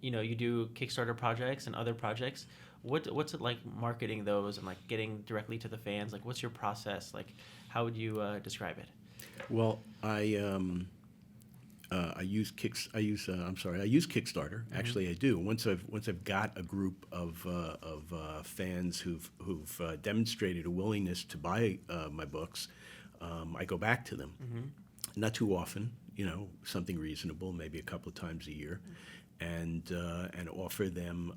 you do Kickstarter projects and other projects. What's it like marketing those and like getting directly to the fans? Like, what's your process? Like, how would you describe it? Well, I use I use Kickstarter. Actually, I do. Once I've got a group of fans who've demonstrated a willingness to buy my books, I go back to them. Not too often, something reasonable, maybe a couple of times a year, and offer them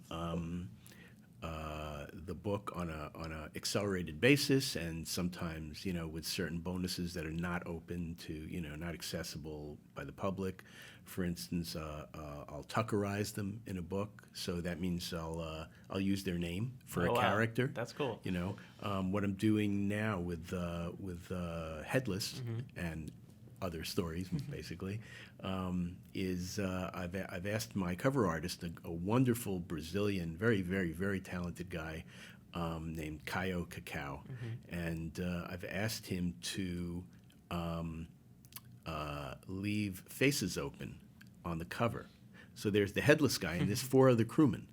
the book on a accelerated basis, and sometimes with certain bonuses that are not open to not accessible by the public. For instance, I'll tuckerize them in a book, so that means I'll use their name for Oh, a wow. character. That's cool. What I'm doing now with Headless and other stories, basically, is I've asked my cover artist, a wonderful Brazilian, very, very, very talented guy named Caio Cacau, and I've asked him to leave faces open on the cover. So there's the headless guy, and there's four other crewmen,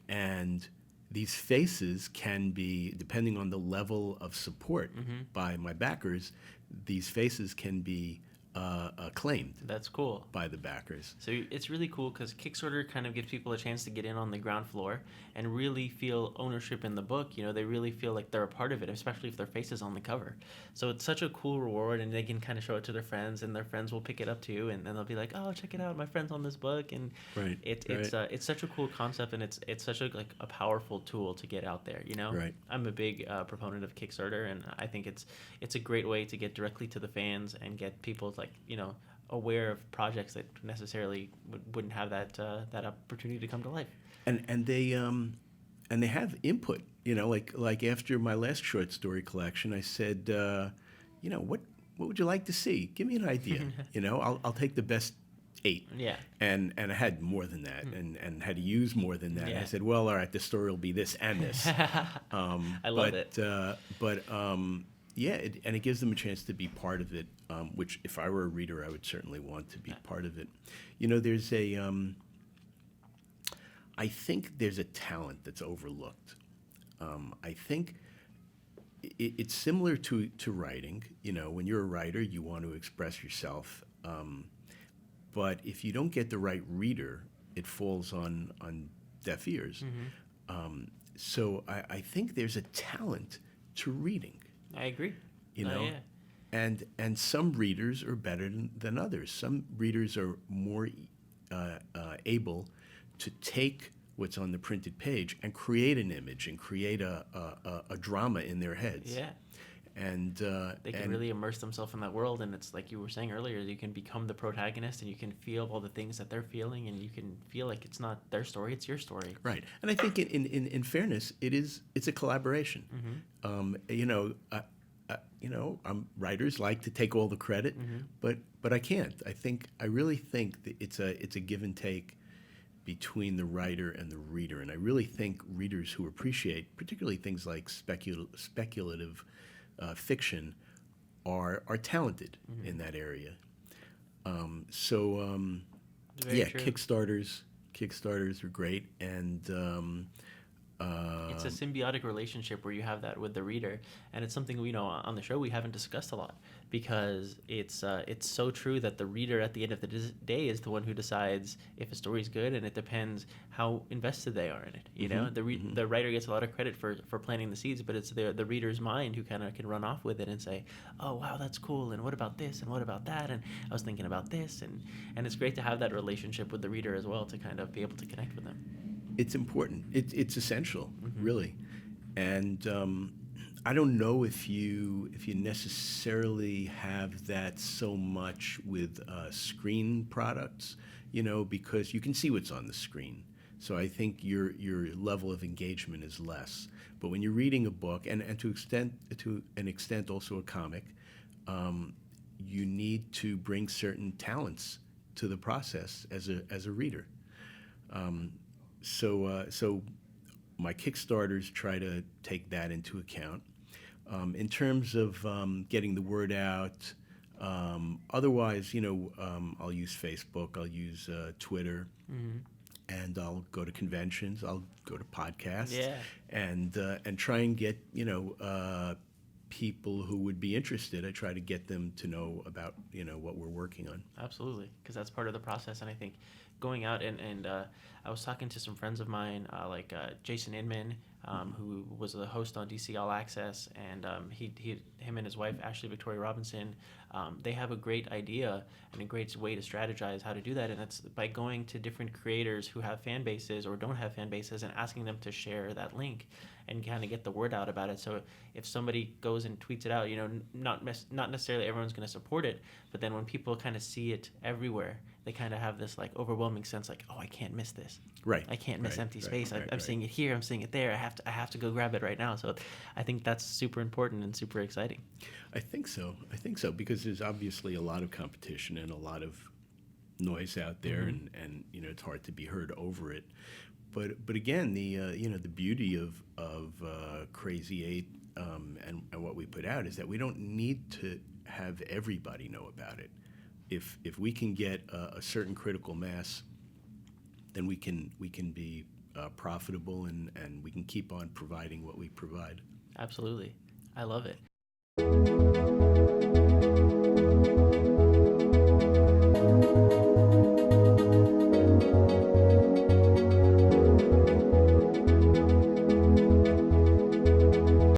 and these faces can be, depending on the level of support by my backers, these faces can be claimed That's cool. by the backers. So it's really cool because Kickstarter kind of gives people a chance to get in on the ground floor and really feel ownership in the book. They really feel like they're a part of it, especially if their face is on the cover. So it's such a cool reward, and they can kind of show it to their friends, and their friends will pick it up too, and then they'll be like, "Oh, check it out, my friend's on this book." And Right. it's such a cool concept, and it's such a powerful tool to get out there. Right. I'm a big proponent of Kickstarter, and I think it's a great way to get directly to the fans and get people aware of projects that necessarily wouldn't have that opportunity to come to life. And they have input. Like after my last short story collection, I said, what would you like to see? Give me an idea. I'll take the best 8. Yeah. And I had more than that, and had to use more than that. Yeah. And I said, well, all right, the story will be this and this. I love it. Yeah, and it gives them a chance to be part of it, which if I were a reader, I would certainly want to be part of it. There's I think there's a talent that's overlooked. I think it's similar to writing. When you're a writer, you want to express yourself. But if you don't get the right reader, it falls on deaf ears. So I think there's a talent to reading. I agree. Yeah. And some readers are better than others. Some readers are more able to take what's on the printed page and create an image and create a drama in their heads. Yeah. And they can really immerse themselves in that world, and it's like you were saying earlier, you can become the protagonist, and you can feel all the things that they're feeling, and you can feel like it's not their story, it's your story. Right. And I think in fairness, it's a collaboration. Writers like to take all the credit, but I can't. I really think that it's a give and take between the writer and the reader, and I really think readers who appreciate particularly things like speculative fiction are talented in that area. Very true. Kickstarters are great, and it's a symbiotic relationship where you have that with the reader, and it's something on the show we haven't discussed a lot, because it's so true that the reader at the end of the day is the one who decides if a story's good, and it depends how invested they are in it. The writer gets a lot of credit for planting the seeds, but it's the reader's mind who kind of can run off with it and say, oh wow, that's cool, and what about this, and what about that, and I was thinking about this, and it's great to have that relationship with the reader as well, to kind of be able to connect with them. It's important. It's essential, really. And I don't know if you necessarily have that so much with screen products, because you can see what's on the screen. So I think your level of engagement is less. But when you're reading a book, and to an extent also a comic, you need to bring certain talents to the process as a reader. So my Kickstarters try to take that into account. In terms of getting the word out, otherwise, I'll use Facebook, I'll use Twitter, and I'll go to conventions, I'll go to podcasts, Yeah. and try and get people who would be interested. I try to get them to know about what we're working on. Absolutely, because that's part of the process. And I think going out and I was talking to some friends of mine, like Jason Inman, who was the host on DC All Access, and him and his wife Ashley Victoria Robinson, they have a great idea and a great way to strategize how to do that, and that's by going to different creators who have fan bases or don't have fan bases and asking them to share that link and kind of get the word out about it. So if somebody goes and tweets it out, not necessarily everyone's going to support it, but then when people kind of see it everywhere, they kind of have this like overwhelming sense, like, oh, I can't miss this. Right. I can't miss empty space. Right, I'm seeing it here. I'm seeing it there. I have to go grab it right now. So I think that's super important and super exciting. I think so, because there's obviously a lot of competition and a lot of noise out there, and it's hard to be heard over it. But again, the beauty of Crazy 8 and what we put out is that we don't need to have everybody know about it. If we can get a certain critical mass, then we can be profitable, and we can keep on providing what we provide. Absolutely. I love it.